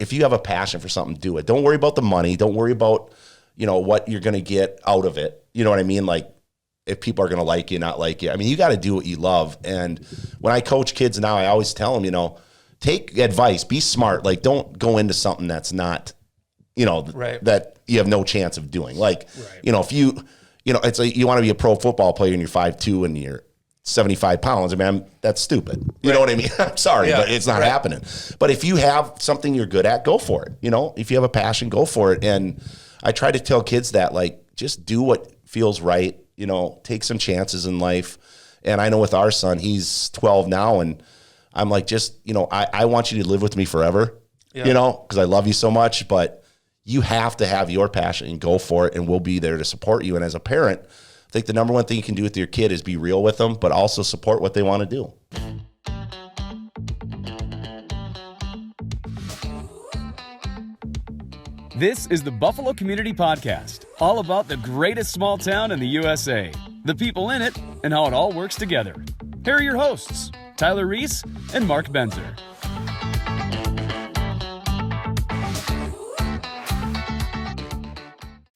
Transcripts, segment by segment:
If you have a passion for something, do it. Don't worry about the money. Don't worry about, what you're going to get out of it. You know what I mean? Like, if people are going to like you, not like you. I mean, you got to do what you love. And when I coach kids now, I always tell them, take advice, be smart. Like, don't go into something that's not, that you have no chance of doing. Like, if you, it's like you want to be a pro football player and you're 5'2" and you're 75 pounds. I mean, that's stupid. You know what I mean? I'm sorry, but it's not happening. But if you have something you're good at, go for it. If you have a passion, go for it. And I try to tell kids that, like, just do what feels right. Take some chances in life. And I know with our son, he's 12 now, and I'm like, I want you to live with me forever, because I love you so much, but you have to have your passion and go for it, and we'll be there to support you. And as a parent, I think the number one thing you can do with your kid is be real with them, but also support what they want to do. This is the Buffalo Community Podcast, all about the greatest small town in the USA, the people in it, and how it all works together. Here are your hosts, Tyler Reiss and Mark Benzer.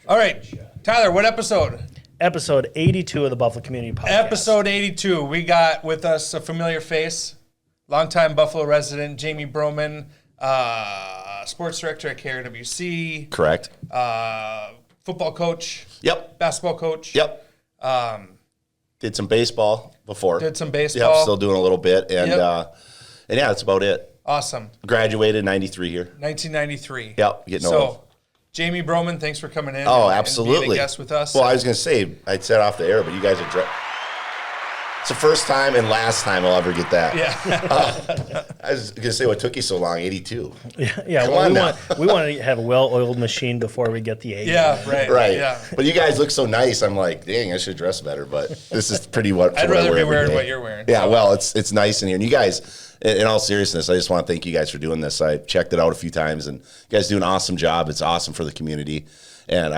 All right, Tyler, what episode? Episode 82 of the Buffalo Community Podcast. Episode 82. We got with us a familiar face, longtime Buffalo resident, Jamie Broman, sports director at KRWC. Correct. Football coach. Yep. Basketball coach. Yep. Did some baseball before. Did some baseball. Yep, still doing a little bit. And yeah, that's about it. Awesome. Graduated in 93 here. 1993. Yep, getting old. Jamie Broman, thanks for coming in. Oh, absolutely. And being a guest with us. Well, I was going to say, I'd said off the air, but you guys are it's the first time and last time I'll ever get that. Yeah. I was going to say, what took you so long? 82. Yeah. Well, we want to have a well-oiled machine before we get the 80. Yeah, right. Yeah. But you guys look so nice. I'm like, dang, I should dress better. But this is pretty what I'd rather be wearing what you're wearing. Yeah, well, it's nice in here. And you guys, in all seriousness, I just want to thank you guys for doing this. I checked it out a few times, and you guys do an awesome job. It's awesome for the community. And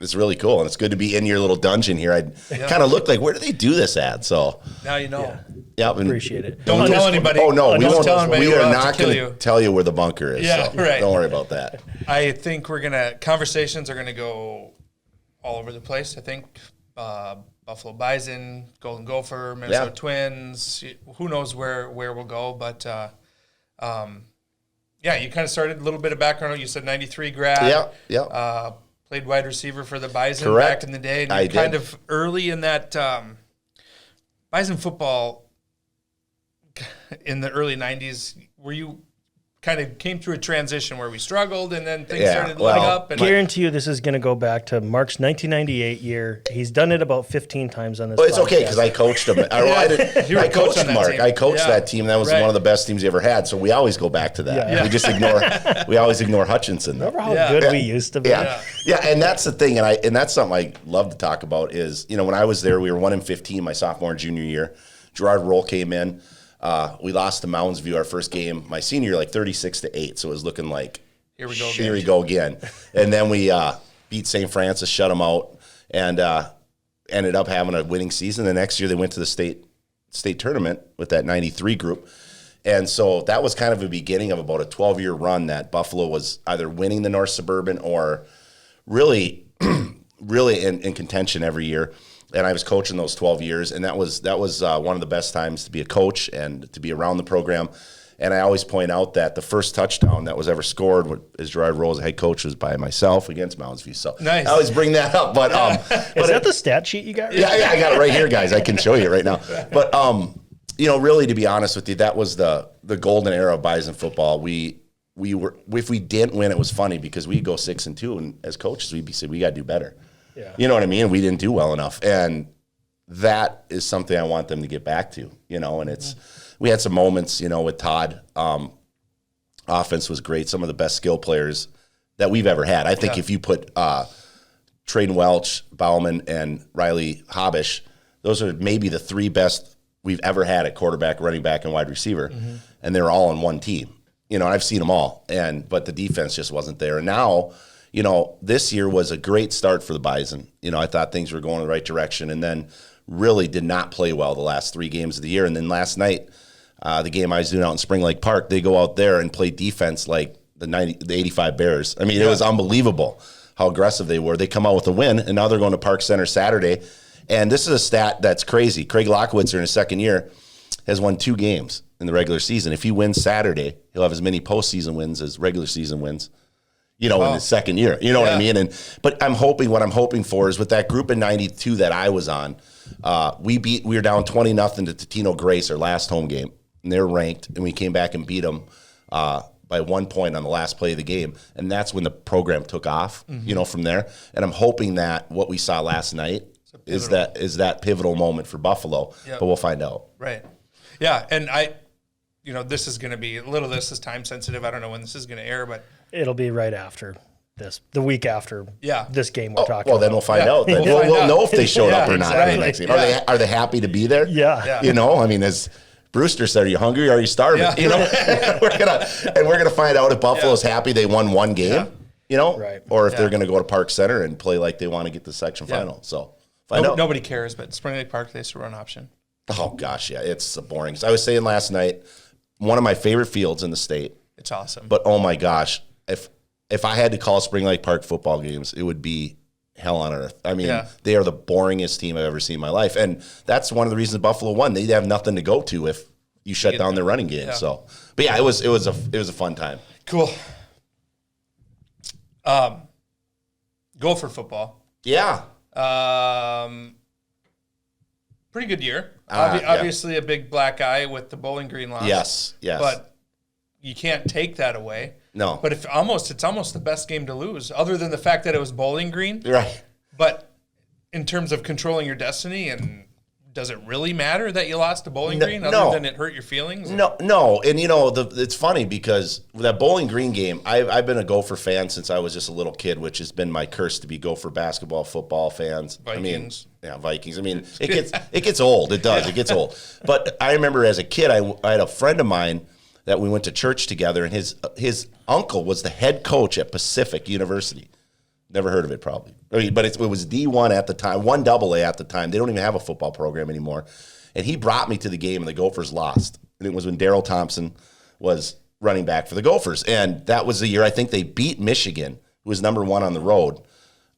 it's really cool, and it's good to be in your little dungeon here. I kind of looked like, where do they do this at? So now you know. Yeah. Appreciate it. Don't tell anybody. Oh, no. We are not going to tell you where the bunker is. Yeah, so right. Don't worry about that. I think conversations are going to go all over the place. I think Buffalo Bison, Golden Gopher, Minnesota Twins. Who knows where we'll go, but you kind of started a little bit of background. You said 93 grad. Yeah. Played wide receiver for the Bison Correct. back in the day. And I kind did. of early in that Bison football in the early 90s, were you kind of came through a transition where we struggled and then things started letting up? And I guarantee you this is going to go back to Mark's 1998 year. He's done it about 15 times on this Well, it's podcast. okay because I coached him. I coached Mark. I coached that team. That was one of the best teams he ever had. So we always go back to that. Yeah. We just we always ignore Hutchinson. Remember how good we used to be? Yeah, and that's the thing, and that's something I love to talk about is, when I was there, we were 1-15 my sophomore and junior year. Gerard Roll came in. We lost to Mounds View our first game my senior year, like 36-8. So it was looking like, here we go again. Here we go again. And then we beat St. Francis, shut them out, and ended up having a winning season. The next year they went to the state tournament with that 93 group. And so that was kind of a beginning of about a 12-year run that Buffalo was either winning the North Suburban or really in contention every year. And I was coaching those 12 years, and that was one of the best times to be a coach and to be around the program. And I always point out that the first touchdown that was ever scored as Gerard Roll as a head coach was by myself against Mounds View. So nice. I always bring that up. But Is that the stat sheet you got? Yeah, I got it right here, guys. I can show you right now. But really, to be honest with you, that was the golden era of Bison football. We were, if we didn't win, it was funny because we'd go 6-2, and as coaches, we'd be saying we got to do better. Yeah. You know what I mean? We didn't do well enough. And that is something I want them to get back to, and we had some moments, with Todd. Offense was great. Some of the best skill players that we've ever had. I think if you put Traden Welch, Bauman, and Riley Habish, those are maybe the three best we've ever had at quarterback, running back, and wide receiver. Mm-hmm. And they're all on one team. And I've seen them all. But the defense just wasn't there. And now, this year was a great start for the Bison. I thought things were going in the right direction, and then really did not play well the last 3 games of the year. And then last night, the game I was doing out in Spring Lake Park, they go out there and play defense like the 85 Bears. I mean, it was unbelievable how aggressive they were. They come out with a win, and now they're going to Park Center Saturday. And this is a stat that's crazy. Craig Lockowitzer in his second year has won 2 games in the regular season. If he wins Saturday, he'll have as many postseason wins as regular season wins, in his second year. You know what I mean? But what I'm hoping for is with that group in 92 that I was on, we were down 20-0 to Totino Grace, our last home game, and they're ranked, and we came back and beat them by 1 point on the last play of the game, and that's when the program took off, from there. And I'm hoping that what we saw last night is that pivotal moment for Buffalo, but we'll find out. Right. Yeah, and this is going to be this is time sensitive. I don't know when this is going to air, but it'll be right after this, the week after this game we're talking about. Well, then we'll find out. Then we'll know if they showed up or not in the next game. Are they happy to be there? Yeah. I mean, as Brewster said, are you hungry or are you starving? Yeah. we're gonna find out if Buffalo's happy they won one game, right. or if they're gonna go to Park Center and play like they want to get the section final. So find out. Nobody cares, but Spring Lake Park, they used to run option. Oh gosh, yeah, it's boring. So I was saying last night, one of my favorite fields in the state. It's awesome. But oh my gosh, if I had to call Spring Lake Park football games, it would be hell on earth. I mean, they are the boringest team I've ever seen in my life. And that's one of the reasons Buffalo won. They have nothing to go to if you shut down their running game. Yeah. So, but yeah, it was a fun time. Cool. Gopher football. Yeah. Pretty good year. Obviously a big black eye with the Bowling Green loss. Yes. But you can't take that away. No. But it's almost the best game to lose, other than the fact that it was Bowling Green. Right. But in terms of controlling your destiny, and does it really matter that you lost to Bowling Green, other than it hurt your feelings? No. And it's funny because that Bowling Green game, I've been a Gopher fan since I was just a little kid, which has been my curse to be Gopher basketball, football fans. Vikings. Vikings. I mean, it gets old. It does. It gets old. But I remember as a kid, I had a friend of mine that we went to church together, and his uncle was the head coach at Pacific University. Never heard of it, probably. But it was D1 at the time, 1AA at the time. They don't even have a football program anymore. And he brought me to the game, and the Gophers lost. And it was when Darrell Thompson was running back for the Gophers. And that was the year I think they beat Michigan, who was number 1 on the road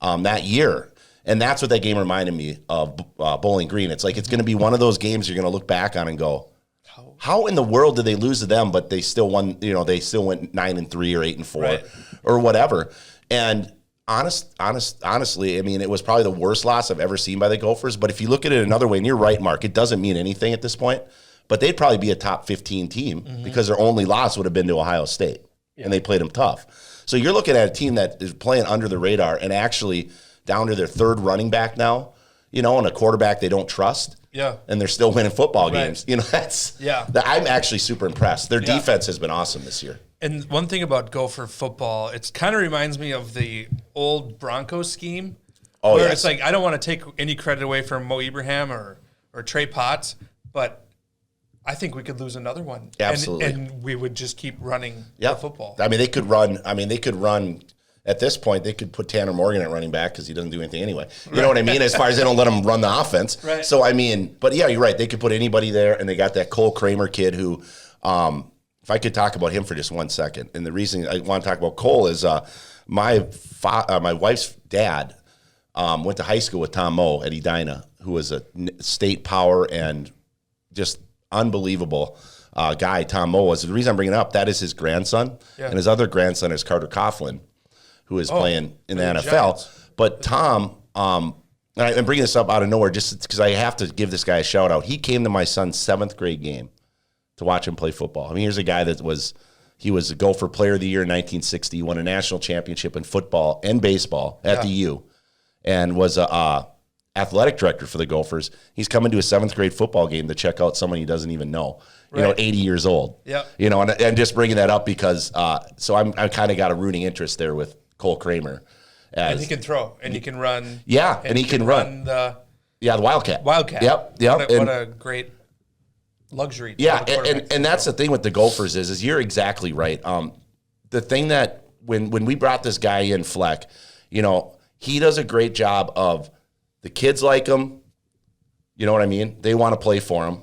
that year. And that's what that game reminded me of, Bowling Green. It's like it's going to be one of those games you're going to look back on and go, how in the world did they lose to them, but they still won, they still went 9-3 or 8-4 or whatever. And honestly, I mean, it was probably the worst loss I've ever seen by the Gophers. But if you look at it another way, and you're right, Mark, it doesn't mean anything at this point, but they'd probably be a top 15 team because their only loss would have been to Ohio State, and they played them tough. So you're looking at a team that is playing under the radar and actually down to their 3rd running back now, and a quarterback they don't trust. Yeah. And they're still winning football games. I'm actually super impressed. Their defense has been awesome this year. And one thing about Gopher football, it kind of reminds me of the old Broncos scheme. Oh, where it's like, I don't want to take any credit away from Mo Ibrahim or Trey Potts, but I think we could lose another one. Absolutely. And we would just keep running the football. I mean, they could run. At this point, they could put Tanner Morgan at running back because he doesn't do anything anyway. You know what I mean? As far as they don't let him run the offense. Right. So, I mean, but yeah, you're right. They could put anybody there, and they got that Cole Kramer kid who, if I could talk about him for just 1 second, and the reason I want to talk about Cole is my wife's dad went to high school with Tom Moe at Edina, who was a state power and just unbelievable guy. Tom Moe was. The reason I'm bringing it up, that is his grandson, and his other grandson is Carter Coughlin, who is playing in the NFL. Giants. But Tom, and I'm bringing this up out of nowhere just because I have to give this guy a shout out. He came to my son's 7th grade game to watch him play football. I mean, here's a guy that was a Gopher Player of the Year in 1960, won a national championship in football and baseball at the U, and was a athletic director for the Gophers. He's coming to a 7th grade football game to check out someone he doesn't even know. 80 years old. Yeah. And just bringing that up because so I kind of got a rooting interest there with Cole Kramer. And he can throw, and he can run. Yeah, and he can run the Wildcat. Yep. What a great luxury. Yeah, and that's the thing with the Gophers is you're exactly right. The thing that when we brought this guy in, Fleck, he does a great job of the kids like him. You know what I mean? They want to play for him.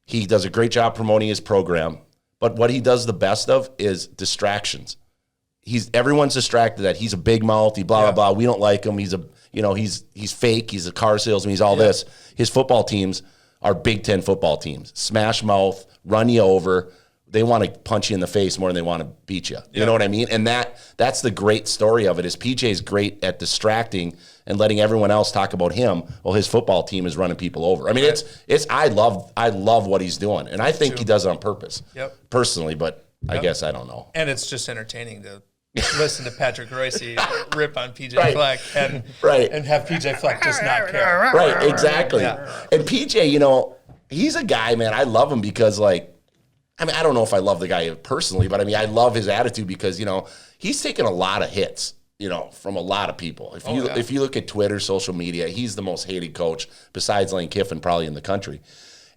He does a great job promoting his program. But what he does the best of is distractions. everyone's distracted that he's a big mouth, he blah, blah, blah. We don't like him. He's fake. He's a car salesman. He's all this. His football teams are Big Ten football teams. Smash mouth, run you over. They want to punch you in the face more than they want to beat you. You know what I mean? And that's the great story of it is PJ's great at distracting and letting everyone else talk about him. Well, his football team is running people over. I mean, I love what he's doing. And I think he does it on purpose. Personally, but I guess I don't know. And it's just entertaining to listen to Patrick Reiss rip on PJ Fleck and have PJ Fleck just not care. Right, exactly. Yeah. And PJ, he's a guy, man, I love him because I don't know if I love the guy personally, but I love his attitude because, he's taken a lot of hits, from a lot of people. If you look at Twitter, social media, he's the most hated coach besides Lane Kiffin probably in the country.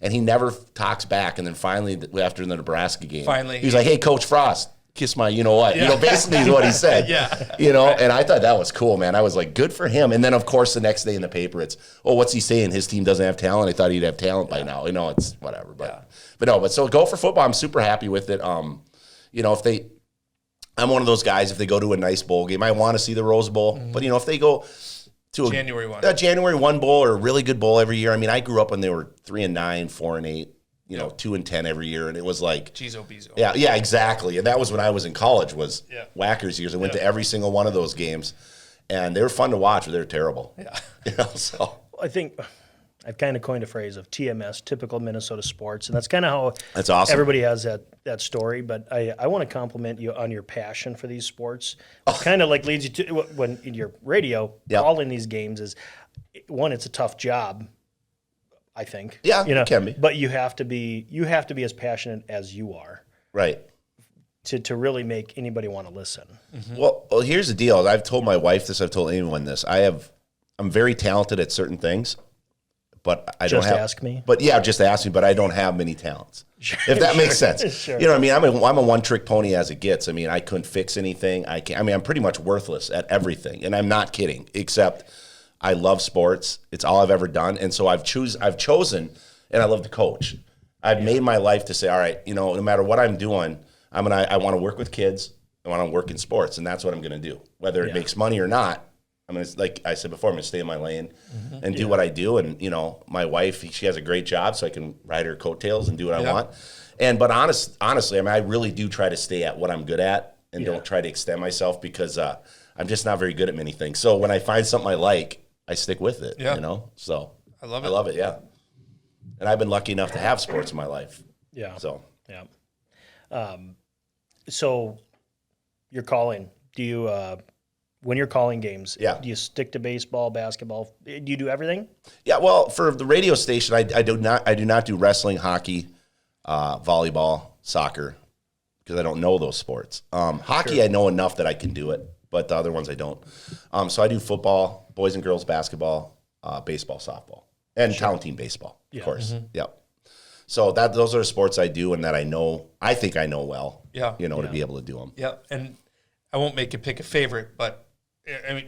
And he never talks back. And then finally, after the Nebraska game, he's like, hey, Coach Frost, kiss my you-know-what. Basically is what he said. And I thought that was cool, man. I was like, good for him. And then, of course, the next day in the paper, it's, what's he saying? His team doesn't have talent. I thought he'd have talent by now. It's whatever. But so go for football. I'm super happy with it. I'm one of those guys, if they go to a nice bowl game, I want to see the Rose Bowl. But, if they go to a January 1 bowl or a really good bowl every year, I grew up when they were 3-9, 4-8. 2-10 every year, and it was like Jizo Bizo. Yeah, exactly. And that was when I was in college. Was Whackers years. I went to every single one of those games, and they were fun to watch, but they were terrible. So I think I've kind of coined a phrase of TMS, typical Minnesota sports, and that's kind of how that's awesome. Everybody has that story. But I want to compliment you on your passion for these sports. It kind of leads you to when in your radio calling these games is one. It's a tough job. I think. Yeah, it can be. But you have to be as passionate as you are. Right. To really make anybody want to listen. Mm-hmm. Well, here's the deal. I've told my wife this, I've told anyone this. I'm very talented at certain things, but I don't have. Just ask me. But just ask me, but I don't have many talents. If that makes sense. Sure. I'm a one-trick pony as it gets. I couldn't fix anything. I'm pretty much worthless at everything, and I'm not kidding, except I love sports. It's all I've ever done. And so I've chosen, and I love to coach. I've made my life to say, all right, no matter what I'm doing, I want to work with kids. I want to work in sports, and that's what I'm going to do. Whether it makes money or not, I'm going to, like I said before, I'm going to stay in my lane and do what I do. And, my wife, she has a great job, so I can ride her coattails and do what I want. But honestly, I really do try to stay at what I'm good at and don't try to extend myself because I'm just not very good at many things. So when I find something I like, I stick with it, So I love it, yeah. And I've been lucky enough to have sports in my life. Yeah. So. Yeah. So you're calling. Do you, when you're calling games, do you stick to baseball, basketball? Do you do everything? Yeah, well, for the radio station, I do not do wrestling, hockey, volleyball, soccer, because I don't know those sports. Hockey, I know enough that I can do it, but the other ones I don't. So I do football, boys and girls basketball, baseball, softball, and town team baseball, of course. Mm-hmm. Yep. So those are the sports I do and that I think I know well, to be able to do them. Yeah, and I won't make you pick a favorite, but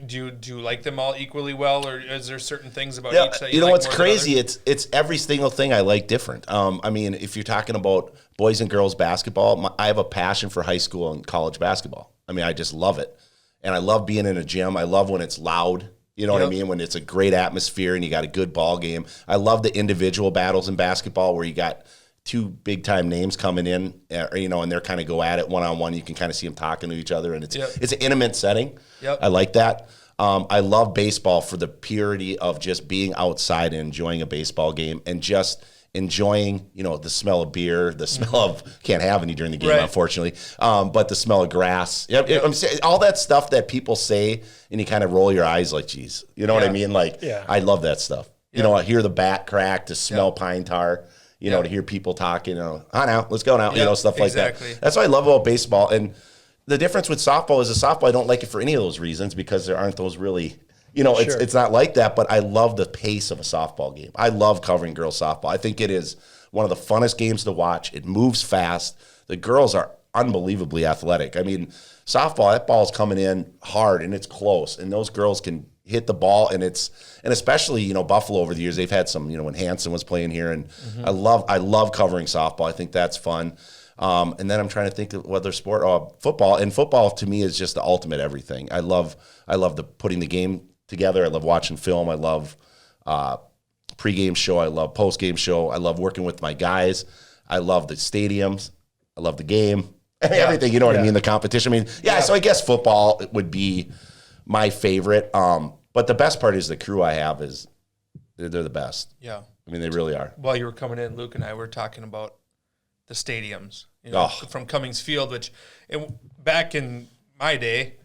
do you like them all equally well, or is there certain things about each that you like what's more crazy? It's every single thing I like different. If you're talking about boys and girls basketball, I have a passion for high school and college basketball. I just love it. And I love being in a gym. I love when it's loud. You know what I mean? When it's a great atmosphere and you got a good ball game. I love the individual battles in basketball where you got two big-time names coming in, and they're kind of go at it one-on-one. You can kind of see them talking to each other, and it's an intimate setting. I like that. I love baseball for the purity of just being outside and enjoying a baseball game and just enjoying, the smell of beer, the smell of, can't have any during the game, unfortunately, but the smell of grass. I'm saying, all that stuff that people say, and you kind of roll your eyes like, geez, you know what I mean? I love that stuff. I hear the bat crack, to smell pine tar, to hear people talking, now, let's go now, stuff like that. That's what I love about baseball. And the difference with softball is I don't like it for any of those reasons because there aren't those really it's not like that, but I love the pace of a softball game. I love covering girls softball. I think it is one of the funnest games to watch. It moves fast. The girls are unbelievably athletic. Softball, that ball's coming in hard and it's close, and those girls can hit the ball, and especially, Buffalo over the years, they've had some, when Hanson was playing here, and I love covering softball. I think that's fun. And then I'm trying to think of what other sport, football. And football to me is just the ultimate everything. I love putting the game together. I love watching film. I love pregame show. I love postgame show. I love working with my guys. I love the stadiums. I love the game. Everything, you know what I mean? The competition. I mean, so I guess football would be my favorite. But the best part is the crew I have is they're the best. Yeah. I mean, they really are. While you were coming in, Luke and I were talking about the stadiums, you know, from Cummings Field, which back in my day,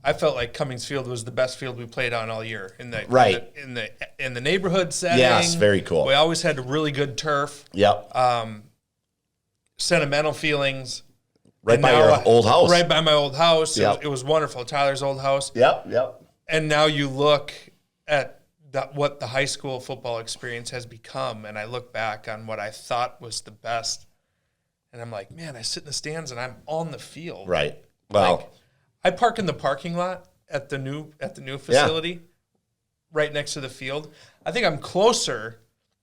I felt like Cummings Field was the best field we played on all year in the neighborhood setting. Yes, very cool. We always had really good turf. Yep. Sentimental feelings. Right by your old house. Right by my old house. Yep. It was wonderful. Tyler's old house. Yep. And now you look at what the high school football experience has become, and I look back on what I thought was the best, and I'm like, man, I sit in the stands and I'm on the field. Right. Well, like, I park in the parking lot at the new facility, right next to the field. I think I'm closer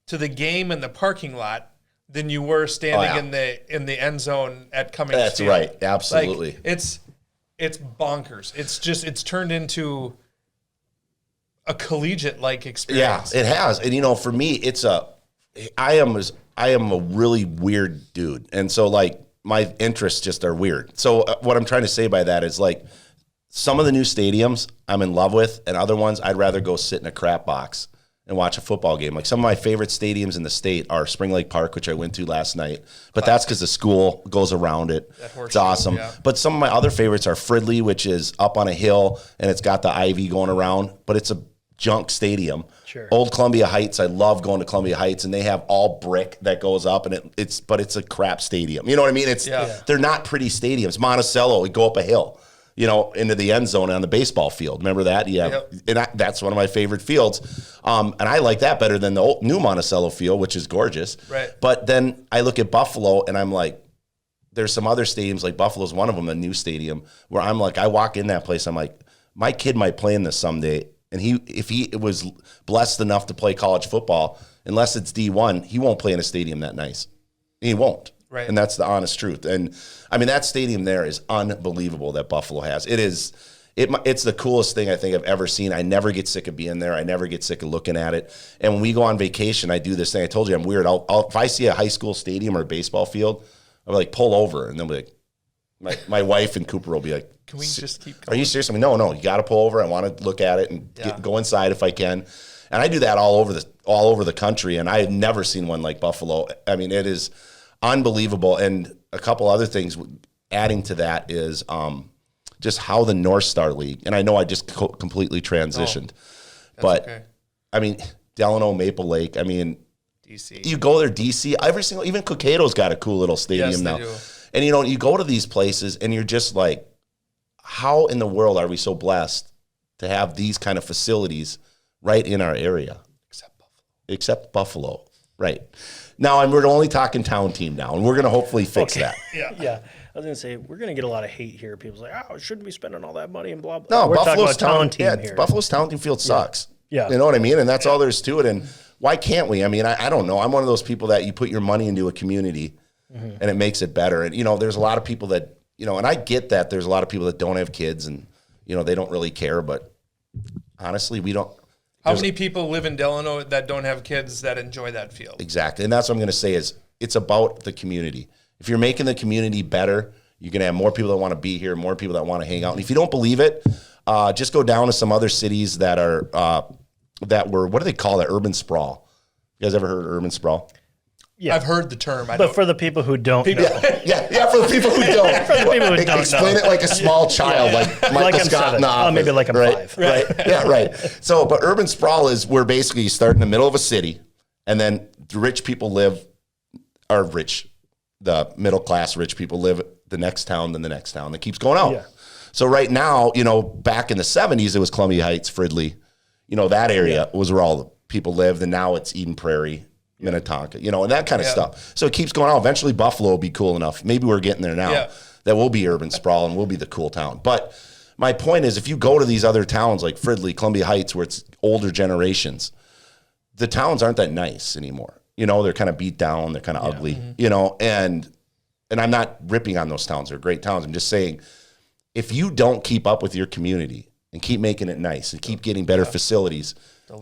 to the game in the parking lot than you were standing in the end zone at Cummings Field. That's right. Absolutely. Like, it's bonkers. It's turned into a collegiate-like experience. Yeah, it has. And, you know, for me, I am a really weird dude. And so, like, my interests just are weird. So what I'm trying to say by that is, like, some of the new stadiums I'm in love with, and other ones I'd rather go sit in a crap box and watch a football game. Like, some of my favorite stadiums in the state are Spring Lake Park, which I went to last night. But that's because the school goes around it. It's awesome. Yeah. But some of my other favorites are Fridley, which is up on a hill, and it's got the ivy going around. But it's a junk stadium. Sure. Old Columbia Heights, I love going to Columbia Heights, and they have all brick that goes up, and it's a crap stadium. You know what I mean? They're not pretty stadiums. Monticello, we go up a hill, you know, into the end zone on the baseball field. Remember that? Yeah. Yep. And that's one of my favorite fields. And I like that better than the new Monticello field, which is gorgeous. Right. But then I look at Buffalo, and I'm like, there's some other stadiums, like Buffalo's one of them, a new stadium, where I'm like, I walk in that place, I'm like, my kid might play in this someday. And if he was blessed enough to play college football, unless it's D1, he won't play in a stadium that nice. He won't. Right. And that's the honest truth. And I mean, that stadium there is unbelievable that Buffalo has. It's the coolest thing I think I've ever seen. I never get sick of being there. I never get sick of looking at it. And when we go on vacation, I do this thing. I told you I'm weird. If I see a high school stadium or a baseball field, I'll like pull over, and they'll be like, my wife and Cooper will be like, can we just keep going? Are you serious? I mean, no, you got to pull over. I want to look at it and go inside if I can. And I do that all over the country, and I have never seen one like Buffalo. I mean, it is unbelievable. And a couple other things adding to that is just how the North Star League, and I know I just completely transitioned, but okay. I mean, Delano, Maple Lake, I mean, DC. You go there, DC, even Cocato's got a cool little stadium now. Do. And, you know, you go to these places and you're just like, how in the world are we so blessed to have these kind of facilities right in our area? Except Buffalo. Right. Now, we're only talking town team now, and we're going to hopefully fix that. Yeah. I was going to say, we're going to get a lot of hate here. People's like, shouldn't be spending all that money and blah, blah. No, we're Buffalo's talking about town team here. Buffalo's town team field sucks. Yeah. You know what I mean? And that's all there is to it. And why can't we? I mean, I don't know. I'm one of those people that you put your money into a community and it makes it better. And, you know, there's a lot of people that, you know, and I get that there's a lot of people that don't have kids and, you know, they don't really care. But honestly, we don't. How many people live in Delano that don't have kids that enjoy that field? Exactly. And that's what I'm going to say is it's about the community. If you're making the community better, you're going to have more people that want to be here, more people that want to hang out. And if you don't believe it, just go down to some other cities that are what do they call that? Urban sprawl. You guys ever heard of urban sprawl? Yeah, I've heard the term. But for the people who don't know. Yeah, for the people who don't. For the people who don't Explain it like a small child, like Michael Scott. Maybe like I'm 5. Right. Yeah, right. So, but urban sprawl is where basically you start in the middle of a city, and then the rich people the middle class rich people live the next town, then the next town. That keeps going out. Yeah. So right now, you know, back in the 70s, it was Columbia Heights, Fridley. You know, that area was where all the people lived, and now it's Eden Prairie, Minnetonka, you know, and that kind of stuff. So it keeps going on. Eventually, Buffalo will be cool enough. Maybe we're getting there now that we'll be urban sprawl and we'll be the cool town. But my point is, if you go to these other towns like Fridley, Columbia Heights, where it's older generations, the towns aren't that nice anymore. You know, they're kind of beat down. They're kind of ugly, you know, and and I'm not ripping on those towns. They're great towns. I'm just saying, if you don't keep up with your community and keep making it nice and keep getting better facilities,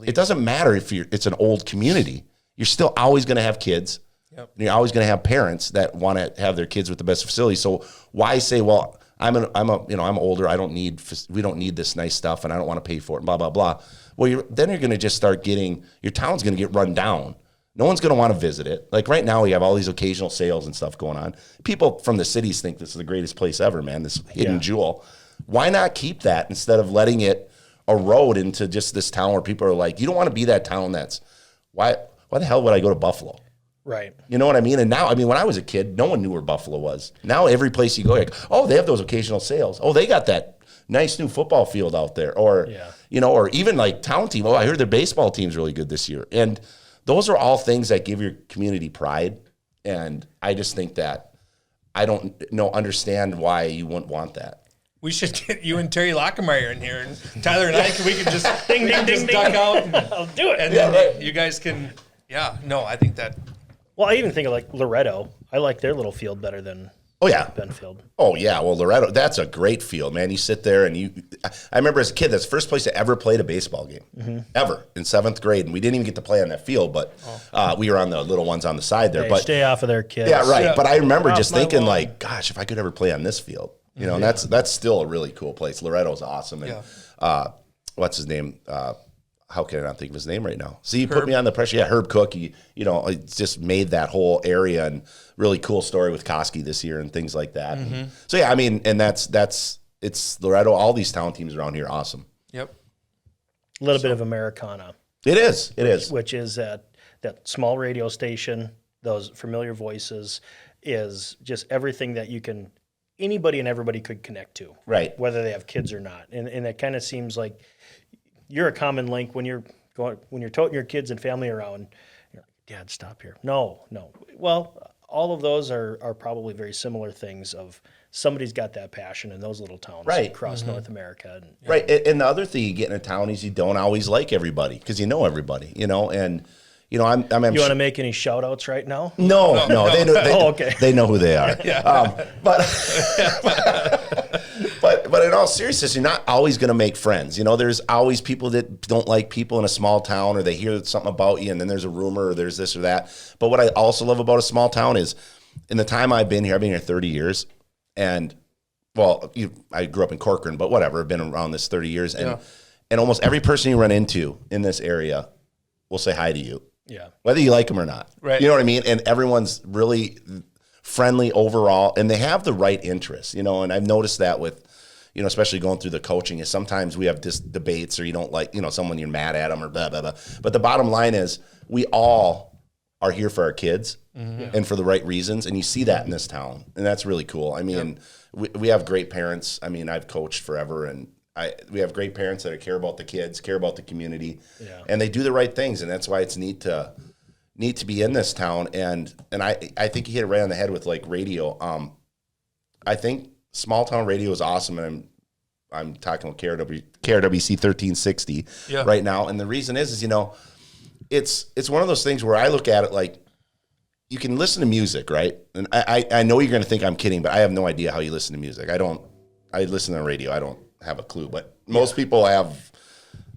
it doesn't matter if it's an old community. You're still always going to have kids. Yep. And you're always going to have parents that want to have their kids with the best facilities. So why say, well, I'm older. We don't need this nice stuff, and I don't want to pay for it. Blah blah blah. Well, then you're going to just start getting, your town's going to get run down. No one's going to want to visit it. Like right now, we have all these occasional sales and stuff going on. People from the cities think this is the greatest place ever, man. This hidden jewel. Why not keep that instead of letting it erode into just this town where people are like, you don't want to be that town that's, why the hell would I go to Buffalo? Right. You know what I mean? And now, when I was a kid, no one knew where Buffalo was. Now every place you go, like, oh, they have those occasional sales. Oh, they got that nice new football field out there. Or, or even like town team. Oh, I heard their baseball team's really good this year. And those are all things that give your community pride. And I just think that I don't understand why you wouldn't want that. We should get you and Terry Lockemeyer in here, and Tyler and I we can just ding, ding, ding, duck out. And, I'll do it. And then you guys can, I think that. Well, I even think of like Loretto. I like their little field better than Benfield. Oh, yeah. Well, Loretto, that's a great field, man. You sit there and I remember as a kid, that's the first place I ever played a baseball game, ever, in 7th grade. And we didn't even get to play on that field, but we were on the little ones on the side there. Hey, but stay off of their kids. Yeah, right. Yeah. But I remember just thinking like, gosh, if I could ever play on this field. And that's still a really cool place. Loretto's awesome. And what's his name? How can I not think of his name right now? See, you put me on the pressure. Yeah, Herb Cook. It's just made that whole area, and really cool story with Koski this year and things like that. And so yeah, and it's Loretto. All these town teams around here, awesome. Yep. A little bit of Americana. It is. Which is that small radio station. Those familiar voices is just everything that you can. Anybody and everybody could connect to, right? Whether they have kids or not, and it kind of seems like you're a common link when you're toting your kids and family around. You're like, Dad, stop here. No. Well, all of those are probably very similar things. Of somebody's got that passion in those little towns across North America, right. And the other thing you get in a town is you don't always like everybody because you know everybody, and. I'm you want to make any shout outs right now? No. They know, okay. They know who they are. But in all seriousness, you're not always going to make friends. There's always people that don't like people in a small town, or they hear something about you and then there's a rumor or there's this or that. But what I also love about a small town is in the time I've been here 30 years. And, I grew up in Corcoran, but whatever. I've been around this 30 years. And almost every person you run into in this area will say hi to you. Yeah. Whether you like them or not. Right. You know what I mean? And everyone's really friendly overall, and they have the right interests, and I've noticed that with, especially going through the coaching, is sometimes we have debates or you don't like, someone, you're mad at them or blah, blah, blah. But the bottom line is we all are here for our kids and for the right reasons. And you see that in this town, and that's really cool. We have great parents. I've coached forever, and we have great parents that care about the kids, care about the community, and they do the right things, and that's why it's neat to be in this town. And I think you hit it right on the head with like radio. I think small town radio is awesome, and I'm talking about KRWC 1360 right now. And the reason is it's one of those things where I look at it like you can listen to music, right? And I know you're going to think I'm kidding, but I have no idea how you listen to music. I listen to radio. I don't have a clue, but most people have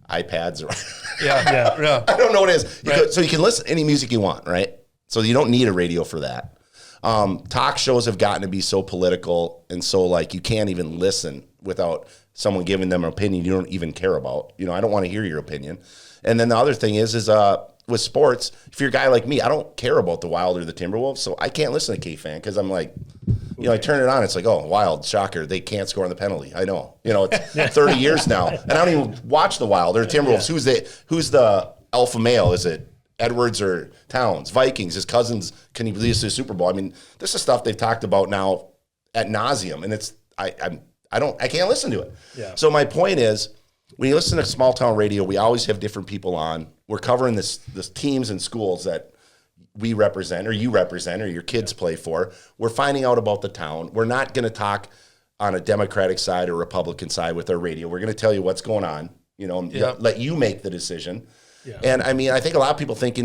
iPads or I don't know what it is. So you can listen to any music you want, right? So you don't need a radio for that. Talk shows have gotten to be so political, and so like you can't even listen without someone giving them an opinion you don't even care about. I don't want to hear your opinion. And then the other thing is with sports, if you're a guy like me, I don't care about the Wild or the Timberwolves, so I can't listen to K-Fan because I'm like, I turn it on, it's like, oh, Wild, shocker, they can't score on the penalty. I know. It's 30 years now, and I don't even watch the Wild or the Timberwolves. Who's the alpha male? Is it Edwards or Towns? Vikings, his cousins, can he lead us to the Super Bowl? This is stuff they've talked about now ad nauseum, and it's I can't listen to it. Yeah. So my point is, when you listen to small town radio, we always have different people on. We're covering this teams and schools that we represent or you represent or your kids play for. We're finding out about the town. We're not going to talk on a Democratic side or Republican side with our radio. We're going to tell you what's going on, let you make the decision. Yeah. And I think a lot of people think,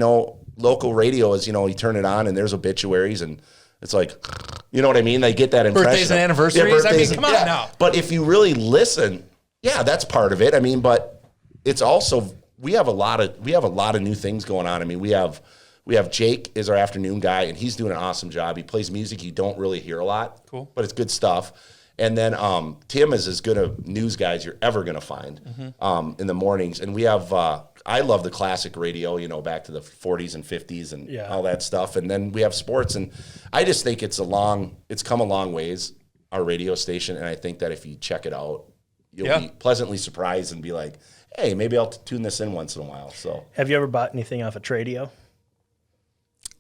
local radio is, you turn it on and there's obituaries and It's like, you know what I mean? They get that impression. Birthdays and anniversaries. I mean, come on now. But if you really listen, yeah, that's part of it. I mean, but it's also we have a lot of new things going on. I mean, we have Jake is our afternoon guy, and he's doing an awesome job. He plays music you don't really hear a lot, cool, but it's good stuff. And then Tim is as good a news guy as you're ever going to find in the mornings. And we have I love the classic radio, you know, back to the 40s and 50s and all that stuff. And then we have sports, and I just think it's come a long ways, our radio station. And I think that if you check it out, you'll be pleasantly surprised and be like, hey, maybe I'll tune this in once in a while. So, have you ever bought anything off of Tradio?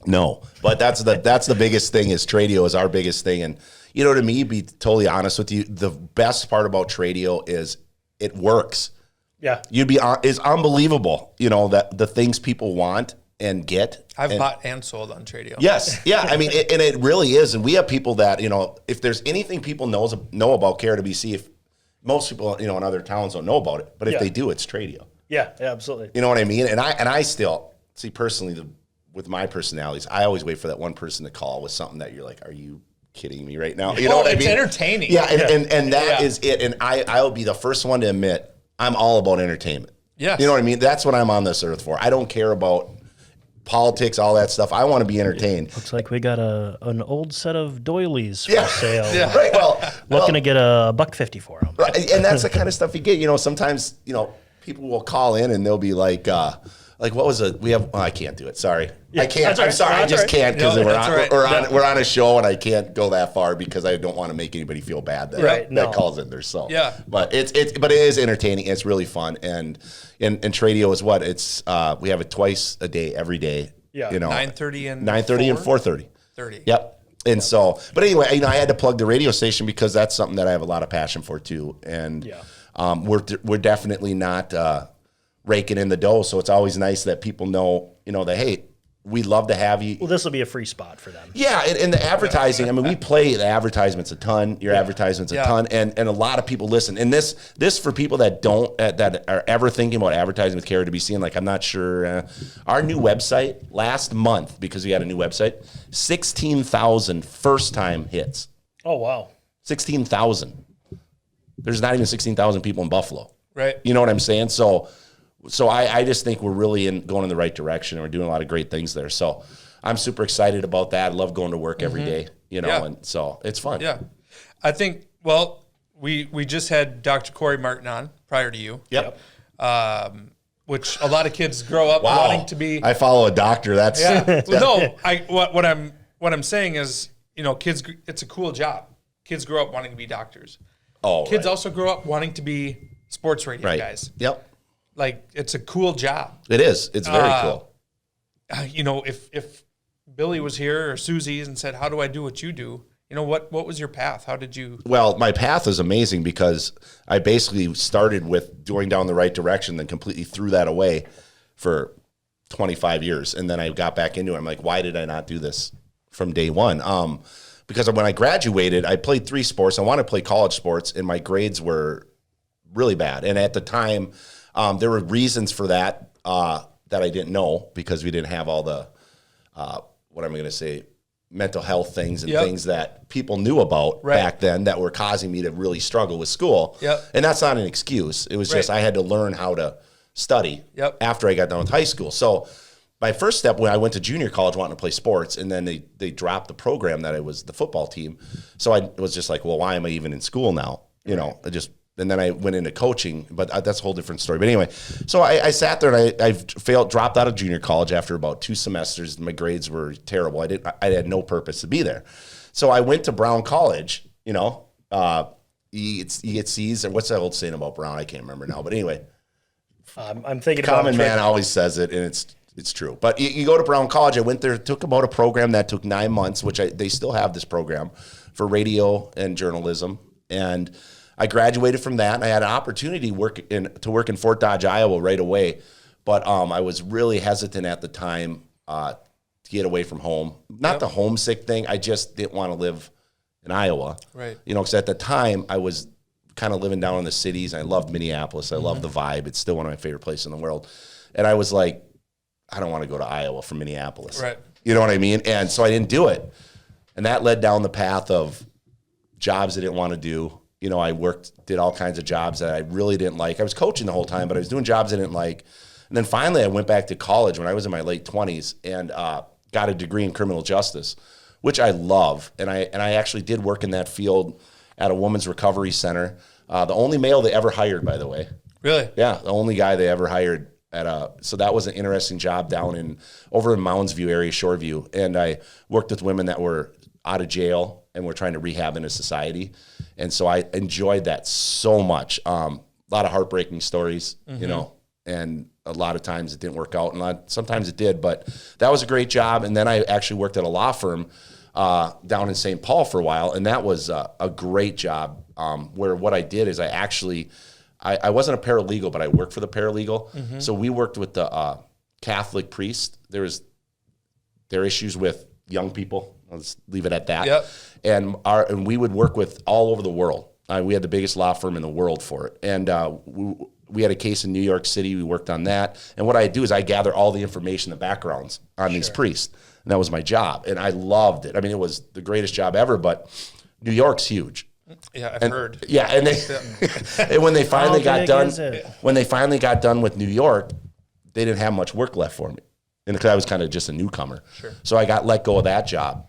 No, but that's the biggest thing. Is Tradio is our biggest thing. And you know, to me, be totally honest with you, the best part about Tradio is it works. Yeah, is unbelievable. You know, that the things people want and get. I've bought and sold on Tradio. Yes, yeah. I mean, and it really is. And we have people that, you know, if there's anything people know about KRWC, if most people, you know, in other towns don't know about it, but if they do, it's Tradio. Yeah, absolutely. You know what I mean? And I still see personally with my personalities, I always wait for that one person to call with something that you're like, are you kidding me right now? You know what I mean? It's entertaining. Yeah, and that is it. And I'll be the first one to admit I'm all about entertainment. Yeah. You know what I mean? That's what I'm on this earth for. I don't care about politics, all that stuff. I want to be entertained. Looks like we got an old set of doilies for sale. Yeah, right. Well, looking to get $1.50 for them. Right, and that's the kind of stuff you get. You know, sometimes, you know, people will call in and they'll be like what was it? We have. Oh, I can't do it. Sorry, I can't. I'm sorry. I just can't because we're on a show and I can't go that far because I don't want to make anybody feel bad that calls in there. So but it is entertaining. It's really fun and Tradio is what it's. We have it twice a day, every day. Yeah, you know, 9:30 and 4:30. 30. Yep. And so, but anyway, you know, I had to plug the radio station because that's something that I have a lot of passion for too. And we're definitely not raking in the dough. So it's always nice that people know, you know, that, hey, we'd love to have you. Well, this will be a free spot for them. Yeah. And the advertising, I mean, we play the advertisements a ton, your advertisements a ton, and a lot of people listen. And this for people that don't, that are ever thinking about advertising with KRWC, and like, I'm not sure, our new website last month, because we had a new website, 16,000 first time hits. Oh, wow. 16,000. There's not even 16,000 people in Buffalo. Right. You know what I'm saying? So I just think we're really going in the right direction, and we're doing a lot of great things there. So I'm super excited about that. I love going to work every day, you know, and so it's fun. Yeah. I think, well, we just had Dr. Corey Martin on prior to you. Yep. Which a lot of kids grow up wanting to be. I follow a doctor. That's what I'm saying is, you know, kids, it's a cool job. Kids grow up wanting to be doctors. Oh, kids also grow up wanting to be sports radio guys. Yep. Like, it's a cool job. It is. It's very cool. You know, if Billy was here or Susie's and said, how do I do what you do? You know, what was your path? How did you? Well, my path is amazing because I basically started with going down the right direction, then completely threw that away for 25 years. And then I got back into it. I'm like, why did I not do this from day one? Because when I graduated, I played 3 sports. I wanted to play college sports, and my grades were really bad. And at the time, there were reasons for that that I didn't know because we didn't have all the, what am I going to say, mental health things and things that people knew about back then that were causing me to really struggle with school. Yep. And that's not an excuse. It was just I had to learn how to study after I got done with high school. So my first step when I went to junior college wanting to play sports, and then they dropped the program that I was the football team. So I was just like, well, why am I even in school now? You know, and then I went into coaching, but that's a whole different story. But anyway, so I sat there and I dropped out of junior college after about 2 semesters. My grades were terrible. I had no purpose to be there. So I went to Brown College, you know, you get C's, or what's that old saying about Brown? I can't remember now. But anyway, I'm thinking common man always says it, and it's true. But you go to Brown College. I went there, took about a program that took 9 months, which they still have this program for radio and journalism. And I graduated from that, and I had an opportunity to work in Fort Dodge, Iowa right away. But I was really hesitant at the time to get away from home. Not the homesick thing. I just didn't want to live in Iowa. Right. You know, because at the time I was kind of living down in the cities. I loved Minneapolis. I loved the vibe. It's still one of my favorite places in the world. And I was like, I don't want to go to Iowa from Minneapolis. Right. You know what I mean? And so I didn't do it. And that led down the path of jobs I didn't want to do. You know, I did all kinds of jobs that I really didn't like. I was coaching the whole time, but I was doing jobs I didn't like. And then finally I went back to college when I was in my late 20s and got a degree in criminal justice, which I love. And I actually did work in that field at a women's recovery center. The only male they ever hired, by the way. Really? Yeah, the only guy they ever hired so that was an interesting job over in Moundsview area, Shoreview. And I worked with women that were out of jail and were trying to rehab into society. And so I enjoyed that so much. A lot of heartbreaking stories, you know, and a lot of times it didn't work out, and sometimes it did, but that was a great job. And then I actually worked at a law firm down in St. Paul for a while, and that was a great job where what I did is I wasn't a paralegal, but I worked for the paralegal. So we worked with the Catholic priest. There are issues with young people. Let's leave it at that. Yep. And we would work with all over the world. We had the biggest law firm in the world for it. And we had a case in New York City. We worked on that. And what I do is I gather all the information, the backgrounds on these priests. And that was my job. And I loved it. I mean, it was the greatest job ever, but New York's huge. Yeah, I've heard. Yeah, and and when they finally got done with New York, they didn't have much work left for me. And because I was kind of just a newcomer. Sure. So I got let go of that job.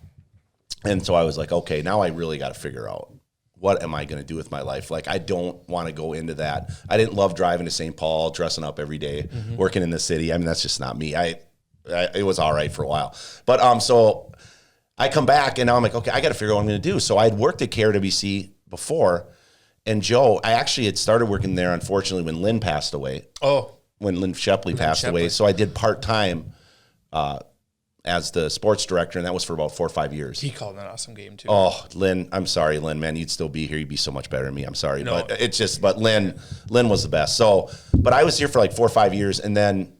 And so I was like, okay, now I really got to figure out what am I going to do with my life? Like, I don't want to go into that. I didn't love driving to St. Paul, dressing up every day, working in the city. I mean, that's just not me. It was all right for a while. But so I come back, and now I'm like, okay, I got to figure out what I'm going to do. So I'd worked at KRWC before, and Joe, I actually had started working there, unfortunately, when Lynn passed away. Oh. When Lynn Shepley passed away. So I did part-time as the sports director, and that was for about 4 or 5 years. He called an awesome game, too. Oh, Lynn, I'm sorry, Lynn, man, you'd still be here. You'd be so much better than me. I'm sorry. No. But Lynn was the best. So, but I was here for like 4 or 5 years, and then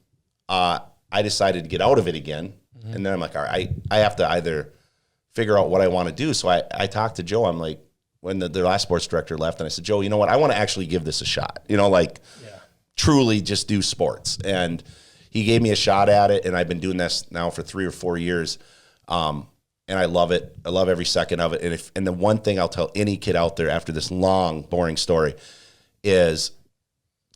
I decided to get out of it again. And then I'm like, all right, I have to either figure out what I want to do. So I talked to Joe. I'm like, when their last sports director left, and I said, Joe, you know what? I want to actually give this a shot. You know, like truly just do sports. And he gave me a shot at it, and I've been doing this now for 3 or 4 years, and I love it. I love every second of it. And the one thing I'll tell any kid out there after this long, boring story is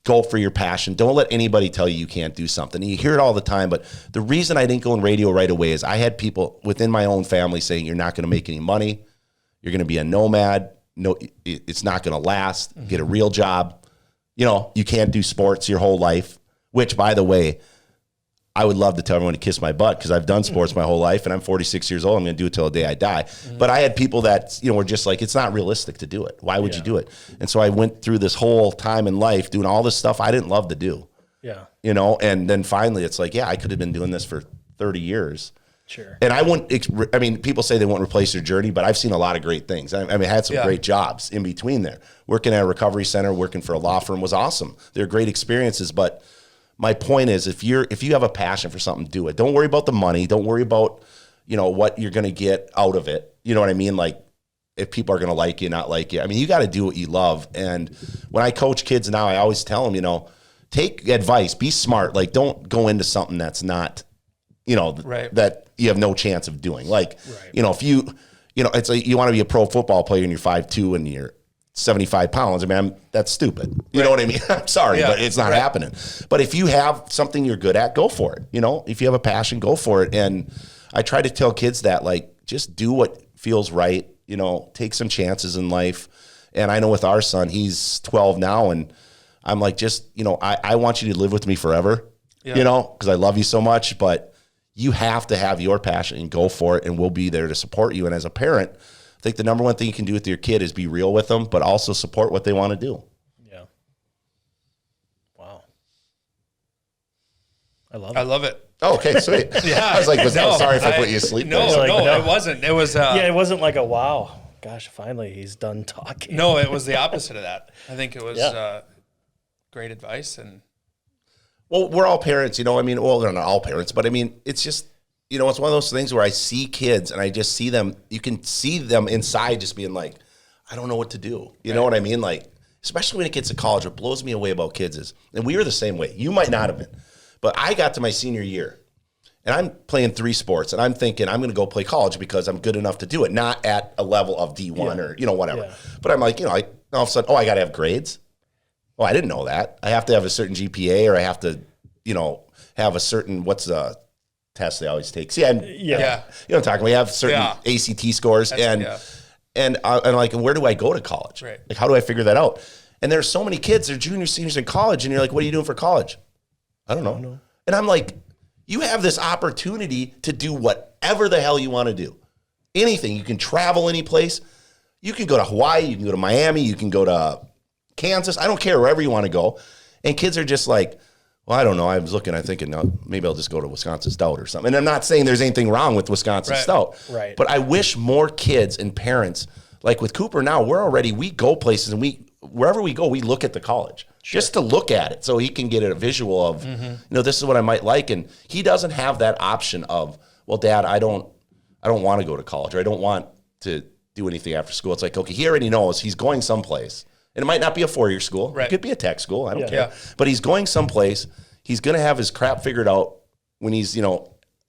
go for your passion. Don't let anybody tell you can't do something. You hear it all the time, but the reason I didn't go in radio right away is I had people within my own family saying, you're not going to make any money. You're going to be a nomad. No, it's not going to last. Get a real job. You know, you can't do sports your whole life, which, by the way, I would love to tell everyone to kiss my butt because I've done sports my whole life, and I'm 46 years old. I'm going to do it till the day I die. But I had people that, you know, were just like, it's not realistic to do it. Why would you do it? And so I went through this whole time in life doing all this stuff I didn't love to do. Yeah. You know, and then finally it's like, yeah, I could have been doing this for 30 years. Sure. And I mean, people say they won't replace their journey, but I've seen a lot of great things. I mean, I had some great jobs in between there. Working at a recovery center, working for a law firm was awesome. They're great experiences, but my point is, if you have a passion for something, do it. Don't worry about the money. Don't worry about, you know, what you're going to get out of it. You know what I mean? Like, if people are going to like you, not like you. I mean, you got to do what you love. And when I coach kids now, I always tell them, you know, take advice, be smart. Like, don't go into something that's not, you know, that you have no chance of doing. Like, you know, if you know, it's like you want to be a pro football player and you're 5'2" and you're 75 pounds. I mean, that's stupid. You know what I mean? I'm sorry, but it's not happening. But if you have something you're good at, go for it. You know, if you have a passion, go for it. And I try to tell kids that, like, just do what feels right. You know, take some chances in life. And I know with our son, he's 12 now, and I'm like, just, you know, I want you to live with me forever, you know, because I love you so much. But you have to have your passion and go for it, and we'll be there to support you. And as a parent, I think the number one thing you can do with your kid is be real with them, but also support what they want to do. Yeah. Wow. I love it. Oh, okay, sweet. I was like, sorry if I put you asleep. No, it wasn't. It was. It wasn't like a wow. Gosh, finally he's done talking. No, it was the opposite of that. I think it was great advice. And well, we're all parents, you know. I mean, well, they're not all parents, but I mean, it's just, you know, it's one of those things where I see kids and I just see them. You can see them inside just being like, I don't know what to do. You know what I mean? Like, especially when it gets to college, what blows me away about kids is, and we were the same way. You might not have been, but I got to my senior year and I'm playing 3 sports, and I'm thinking I'm going to go play college because I'm good enough to do it, not at a level of D1 or, whatever. Yeah. But I'm like, all of a sudden, I got to have grades. Oh, I didn't know that. I have to have a certain GPA, or I have to, have a certain, what's the test they always take? See, you know what I'm talking. We have certain ACT scores, and I'm like, where do I go to college? Right. Like, how do I figure that out? And there's so many kids, they're juniors, seniors in college, and you're like, what are you doing for college? I don't know. And I'm like, you have this opportunity to do whatever the hell you want to do. Anything. You can travel any place. You can go to Hawaii. You can go to Miami. You can go to Kansas. I don't care, wherever you want to go. And kids are just like, well, I don't know. I was looking, I'm thinking, no, maybe I'll just go to Wisconsin Stout or something. And I'm not saying there's anything wrong with Wisconsin Stout. Right. But I wish more kids and parents, like with Cooper now, we go places, and wherever we go, we look at the college. Sure. Just to look at it so he can get a visual of, this is what I might like. And he doesn't have that option of, well, Dad, I don't want to go to college, or I don't want to do anything after school. It's like, okay, he already knows he's going someplace. And it might not be a 4-year school. Right. It could be a tech school. I don't care. Yeah. But he's going someplace. He's going to have his crap figured out when he's,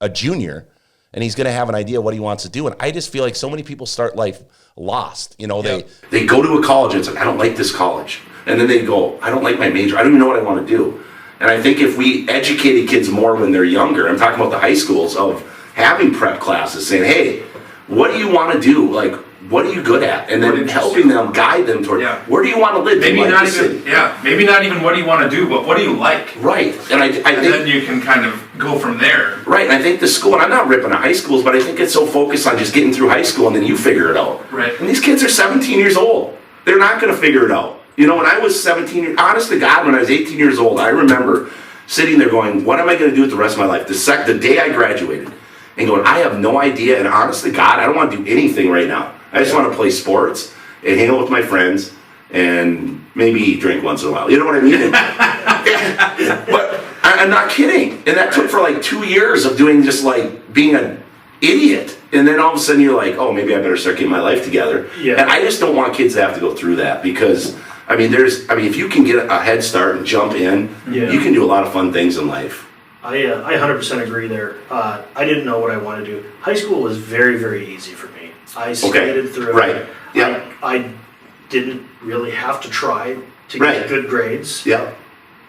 a junior, and he's going to have an idea what he wants to do. And I just feel like so many people start life lost. They go to a college and it's like, I don't like this college. And then they go, I don't like my major. I don't even know what I want to do. And I think if we educated kids more when they're younger, I'm talking about the high schools, of having prep classes, saying, hey, what do you want to do? Like, what are you good at? And then helping them, guide them toward, where do you want to live? Maybe not even what do you want to do, but what do you like? Right. And I think then you can kind of go from there. Right. And I think the school, and I'm not ripping on high schools, but I think it's so focused on just getting through high school and then you figure it out. Right. And these kids are 17 years old. They're not going to figure it out. When I was 17, honest to God, when I was 18 years old, I remember sitting there going, what am I going to do with the rest of my life? The day I graduated, and going, I have no idea, and honest to God, I don't want to do anything right now. I just want to play sports and hang out with my friends and maybe drink once in a while. You know what I mean? But I'm not kidding. And that took for like 2 years of doing just like being an idiot. And then all of a sudden you're like, oh, maybe I better start getting my life together. Yeah. And I just don't want kids to have to go through that, because if you can get a head start and jump in, you can do a lot of fun things in life. I 100% agree there. I didn't know what I wanted to do. High school was very, very easy for me. I skated through it. Right. Yeah. I didn't really have to try to get good grades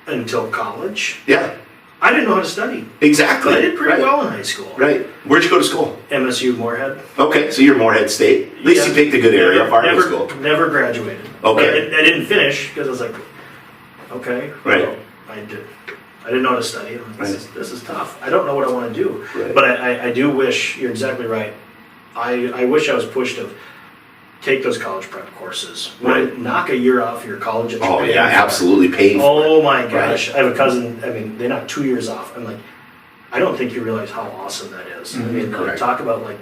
until college. Yeah. I didn't know how to study. Exactly. But I did pretty well in high school. Right. Where'd you go to school? MSU Moorhead. Okay, so you're Moorhead State. At least you picked a good area. Never school. Graduated. Okay. I didn't finish because I was like, okay. Right. Well, I didn't know how to study. This is tough. I don't know what I want to do. Right. But I do wish, you're exactly right. I wish I was pushed to take those college prep courses. Knock a year off your college. Oh yeah, absolutely paying for it. Oh my gosh. Right. I have a cousin, they knocked 2 years off. I'm like, I don't think you realize how awesome that is. Mm-hmm. Talk about like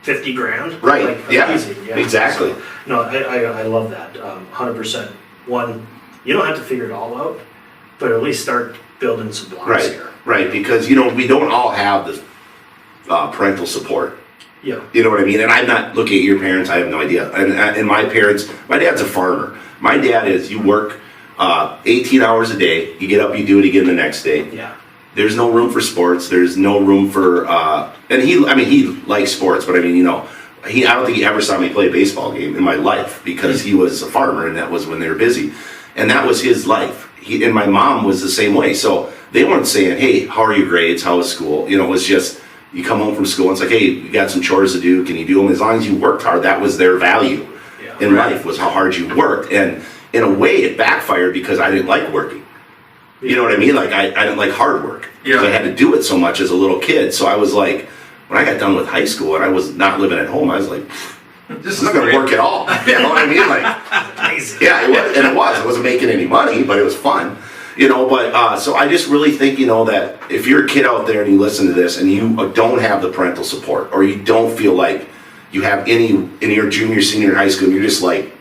50 grand. Right. Like, easy. Yeah. Exactly. So, no, I love that. 100%. One, you don't have to figure it all out, but at least start building some blocks here. Right, because we don't all have the parental support. Yeah. You know what I mean? And I'm not looking at your parents, I have no idea. And my parents, my dad's a farmer. My dad is, you work 18 hours a day, you get up, you do it again the next day. Yeah. There's no room for sports, there's no room for, and he likes sports, but I don't think he ever saw me play a baseball game in my life, because he was a farmer and that was when they were busy. And that was his life. And my mom was the same way. So they weren't saying, hey, how are your grades? How was school? It was just, you come home from school and it's like, hey, you got some chores to do. Can you do them? As long as you worked hard, that was their value in life, was how hard you worked. And in a way, it backfired because I didn't like working. You know what I mean? Like, I didn't like hard work. Because I had to do it so much as a little kid. So I was like, when I got done with high school and I was not living at home, I was like, this is not going to work at all. You know what I mean? Like, yeah, it was, and it was. I wasn't making any money, but it was fun. But so I just really think, that if you're a kid out there and you listen to this and you don't have the parental support, or you don't feel like you have any in your junior, senior high school, and you're just like,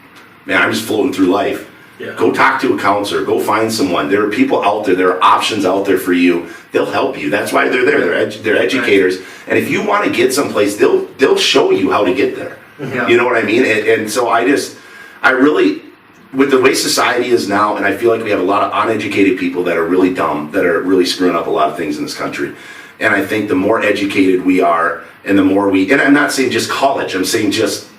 man, I'm just floating through life. Yeah. Go talk to a counselor. Go find someone. There are people out there. There are options out there for you. They'll help you. That's why they're there. They're educators. And if you want to get someplace, they'll show you how to get there. Yeah. You know what I mean? And so I really, with the way society is now, and I feel like we have a lot of uneducated people that are really dumb, that are really screwing up a lot of things in this country. And I think the more educated we are, and the more and I'm not saying just college, I'm saying just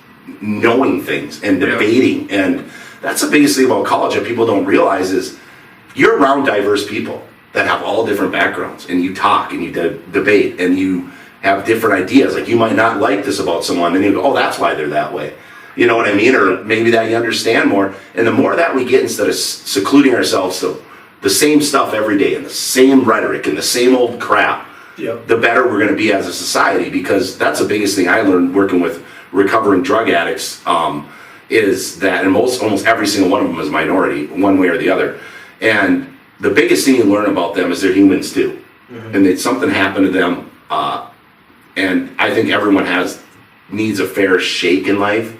knowing things and debating. And that's the biggest thing about college that people don't realize is you're around diverse people that have all different backgrounds, and you talk and you debate and you have different ideas. Like, you might not like this about someone, and you go, oh, that's why they're that way. You know what I mean? Or maybe that you understand more. And the more that we get, instead of secluding ourselves to the same stuff every day and the same rhetoric and the same old crap, the better we're going to be as a society. Because that's the biggest thing I learned working with recovering drug addicts, is that, and almost every single one of them is minority, one way or the other. And the biggest thing you learn about them is they're humans too. And that something happened to them. And I think everyone needs a fair shake in life.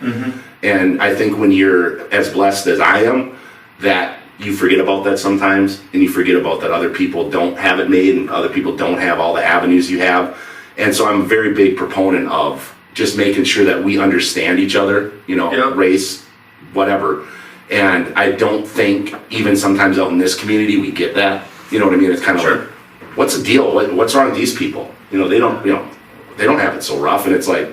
And I think when you're as blessed as I am, that you forget about that sometimes, and you forget about that other people don't have it made, and other people don't have all the avenues you have. And so I'm a very big proponent of just making sure that we understand each other, race, whatever. And I don't think even sometimes out in this community we get that. You know what I mean? It's kind of like, what's the deal? What's wrong with these people? They don't have it so rough. And it's like,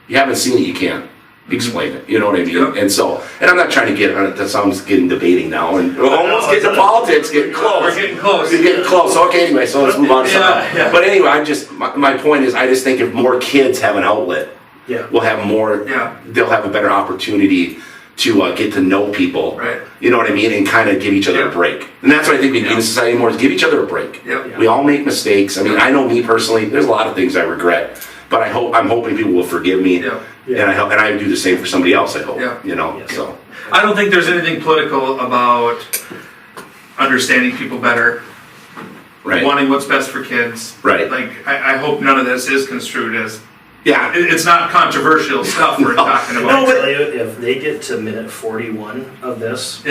you haven't seen it, you can't explain it. You know what I mean? And so, and I'm not trying to that sounds getting debating now, and almost getting to politics, getting close. We're getting close. We're getting close. Okay, anyway, so let's move on to something. But anyway, my point is, I just think if more kids have an outlet, we'll have more, they'll have a better opportunity to get to know people, right? You know what I mean, and kind of give each other a break. And that's what I think we need in society more, is give each other a break. We all make mistakes. I mean, I know me personally, there's a lot of things I regret, but I'm hoping people will forgive me, and I do the same for somebody else. I hope, So I don't think there's anything political about understanding people better, wanting what's best for kids, Like I hope none of this is construed as. It's not controversial stuff we're talking about. I'll tell you, if they get to minute 41 of this,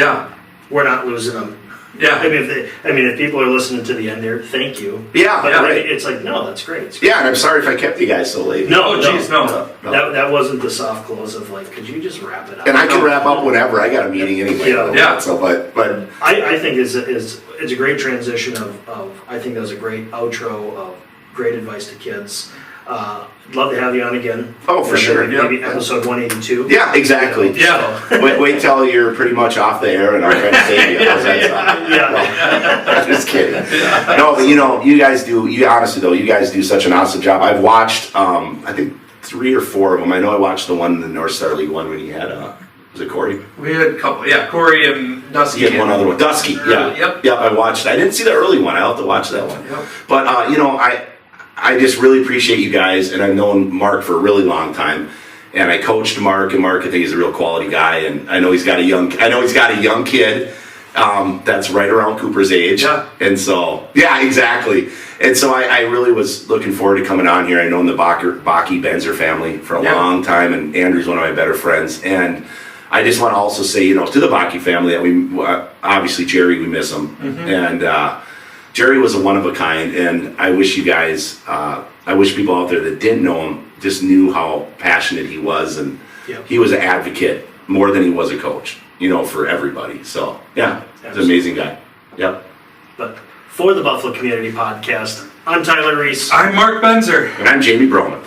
we're not losing them. I mean, if people are listening to the end there, thank you. But it's like, no, that's great. It's great. And I'm sorry if I kept you guys so late. No. That wasn't the soft close of like, could you just wrap it up? And I can wrap up whenever. I got a meeting anyway. So, but I think it's a great transition of I think that was a great outro of great advice to kids. I'd love to have you on again. Oh, for sure. Maybe episode 182. Yeah, exactly. Wait till you're pretty much off the air and I'll try to save you. Just kidding. No, but you guys do such an awesome job. I've watched, I think 3 or 4 of them. I know I watched the one in the North Star League one when you had, was it Corey? We had a couple, Corey and Dusky. You had one other one. Dusky, Yep, I watched it. I didn't see the early one. I'll have to watch that one. But, I just really appreciate you guys, and I've known Mark for a really long time, and I coached Mark, and Mark, I think, is a real quality guy, and I know he's got a young kid that's right around Cooper's age, and so exactly, and so I really was looking forward to coming on here. I've known the Baki Benzer family for a long time, and Andrew's one of my better friends, and I just want to also say, to the Baki family that we obviously Jerry, we miss him, and. Jerry was a one of a kind, and I wish you guys, I wish people out there that didn't know him just knew how passionate he was, and he was an advocate more than he was a coach, for everybody. So, he's an amazing guy. But for the Buffalo Community Podcast, I'm Tyler Reiss. I'm Mark Benzer. And I'm Jamie Broman.